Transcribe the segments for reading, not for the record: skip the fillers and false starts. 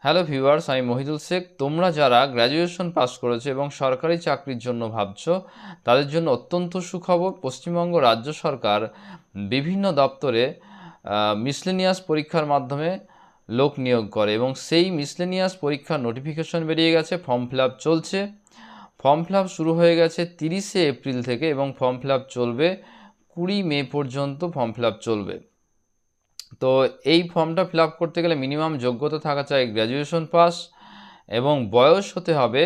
Hello viewers, আমি মহিদুল শেখ। তোমরা যারা গ্র্যাজুয়েশন পাস করেছো এবং সরকারি চাকরির জন্য ভাবছো, তাদের জন্য অত্যন্ত সুখবর। পশ্চিমবঙ্গ রাজ্য সরকার বিভিন্ন দপ্তরে মিসলেনিয়াস পরীক্ষার মাধ্যমে লোক নিয়োগ করে এবং সেই মিসলেনিয়াস পরীক্ষার নোটিফিকেশন বেরিয়ে গেছে। ফর্ম ফিল আপ চলছে। ফর্ম ফিল আপ শুরু হয়ে গেছে 30শে এপ্রিল থেকে এবং ফর্ম ফিল আপ চলবে 20 মে পর্যন্ত। ফর্ম ফিল আপ চলবে। তো এই ফর্মটা ফিল আপ করতে গেলে মিনিমাম যোগ্যতা থাকা চাই গ্র্যাজুয়েশন পাস এবং বয়স হতে হবে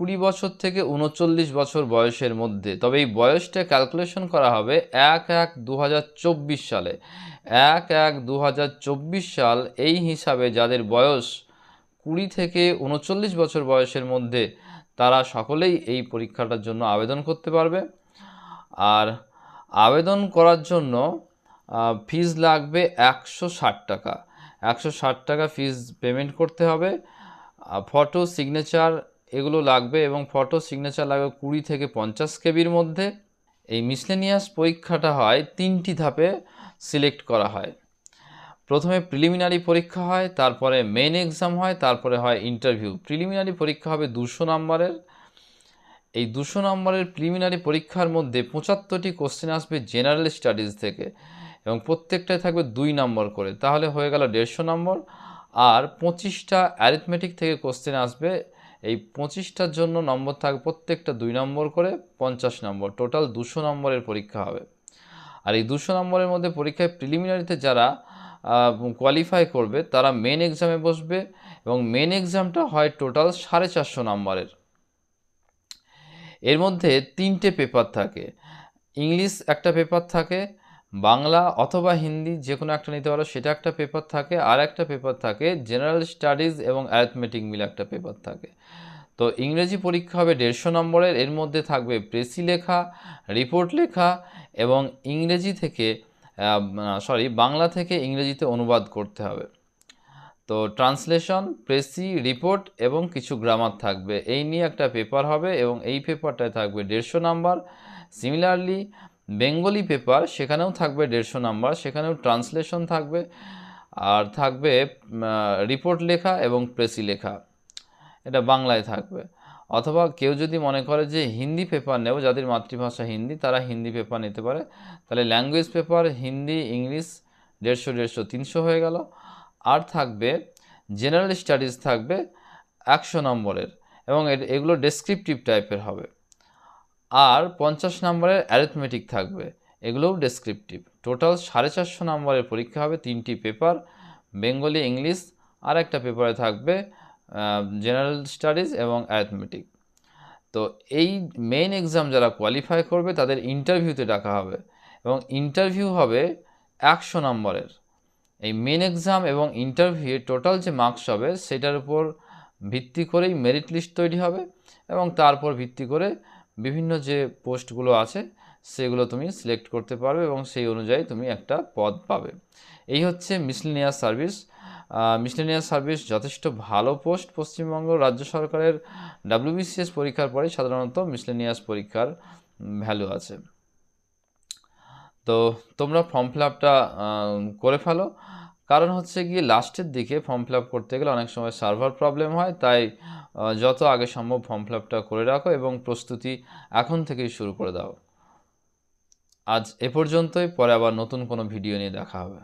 20 বছর থেকে 39 বছর বয়সের মধ্যে। তবে এই বয়সটা ক্যালকুলেশন করা হবে 1/1/2024 সালে। 1/1/2024 সাল এই হিসাবে যাদের বয়স 20 থেকে 39 বছর বয়সের মধ্যে, তারা সকলেই এই পরীক্ষাটার জন্য আবেদন করতে পারবে। আর আবেদন করার জন্য ফিজ লাগবে 160 টাকা। 160 টাকা ফিজ পেমেন্ট করতে হবে। ফটো সিগনেচার এগুলো লাগবে এবং ফটো সিগনেচার লাগবে 20 থেকে 50 কেবির মধ্যে। এই মিসলেনিয়াস পরীক্ষাটা হয় 3টি ধাপে সিলেক্ট করা হয়। প্রথমে প্রিলিমিনারি পরীক্ষা হয়, তারপরে মেন এক্সাম হয়, তারপরে হয় ইন্টারভিউ। প্রিলিমিনারি পরীক্ষা হবে 200 নম্বরের। এই 200 নম্বরের প্রিলিমিনারি পরীক্ষার মধ্যে 75টি কোশ্চেন আসবে জেনারেল স্টাডিজ থেকে এবং প্রত্যেকটায় থাকবে 2 নম্বর করে, তাহলে হয়ে গেল 150 নম্বর। আর 25টা অ্যারিথমেটিক থেকে কোশ্চেন আসবে। এই 25টার জন্য নম্বর থাকবে প্রত্যেকটা 2 নম্বর করে, 50 নম্বর। টোটাল 200 নম্বরের পরীক্ষা হবে। আর এই 200 নম্বরের মধ্যে পরীক্ষায় প্রিলিমিনারিতে যারা কোয়ালিফাই করবে তারা মেন এক্সামে বসবে এবং মেন এক্সামটা হয় টোটাল 450 নম্বরের। এর মধ্যে 3টে পেপার থাকে। ইংলিশ একটা পেপার থাকে, বাংলা অথবা হিন্দি যে কোনো একটা নিতে পারো সেটা একটা পেপার থাকে, আর একটা পেপার থাকে জেনারেল স্টাডিজ এবং অ্যারিথমেটিক মিলে একটা পেপার থাকে। তো ইংরেজি পরীক্ষা হবে 150 নম্বরের। এর মধ্যে থাকবে প্রেসি লেখা, রিপোর্ট লেখা এবং ইংরেজি থেকে বাংলা থেকে ইংরেজিতে অনুবাদ করতে হবে। তো ট্রান্সলেশন, প্রেসি, রিপোর্ট এবং কিছু গ্রামার থাকবে। এই নিয়ে একটা পেপার হবে এবং এই পেপারটায় থাকবে 150 নাম্বার। সিমিলারলি বেঙ্গলি পেপার, সেখানেও থাকবে 150 নাম্বার, সেখানেও ট্রান্সলেশন থাকবে আর থাকবে রিপোর্ট লেখা এবং প্রেসি লেখা, এটা বাংলায় থাকবে। অথবা কেউ যদি মনে করে যে হিন্দি পেপার নেব, যাদের মাতৃভাষা হিন্দি, তারা হিন্দি পেপার নিতে পারে। তাহলে ল্যাঙ্গুয়েজ পেপার হিন্দি, ইংলিশ 150, 150, 300 হয়ে গেল। আর থাকবে জেনারেল স্টাডিজ থাকবে 100 নম্বরের এবং এগুলো ডেসক্রিপটিভ টাইপের হবে। আর 50 নম্বরের অ্যারিথমেটিক থাকবে, এগুলোও ডেসক্রিপটিভ। টোটাল 450 নম্বরের পরীক্ষা হবে, 3টি পেপার, বেঙ্গলি, ইংলিশ, আর একটা পেপারে থাকবে জেনারেল স্টাডিজ এবং অ্যারিথমেটিক। তো এই মেইন এক্সাম যারা কোয়ালিফাই করবে তাদের ইন্টারভিউতে ডাকা হবে এবং ইন্টারভিউ হবে 100 নম্বরের। এই মেন এক্সাম এবং ইন্টারভিউ টোটাল যে মার্কস হবে সেটার উপর ভিত্তি করেই মেরিট লিস্ট তৈরি হবে এবং তারপর ভিত্তি করে বিভিন্ন যে পোস্টগুলো আছে সেগুলো তুমি সিলেক্ট করতে পারবে এবং সেই অনুযায়ী তুমি একটা পদ পাবে। এই হচ্ছে মিসলেনিয়াস সার্ভিস। মিসলেনিয়াস সার্ভিস যথেষ্ট ভালো পোস্ট। পশ্চিমবঙ্গ রাজ্য সরকারের WBCS পরীক্ষার পরে সাধারণত মিসলেনিয়াস পরীক্ষার ভ্যালু আছে। তো তোমরা ফর্ম ফিল আপটা করে ফেলো। কারণ হচ্ছে গিয়ে লাস্টের দিকে ফর্ম ফিল আপ করতে গেলে অনেক সময় সার্ভার প্রবলেম হয়, তাই যত আগে সম্ভব ফর্ম ফিল আপটা করে রাখো এবং প্রস্তুতি এখন থেকেই শুরু করে দাও। আজ এ পর্যন্তই, পরে আবার নতুন কোনো ভিডিও নিয়ে দেখা হবে।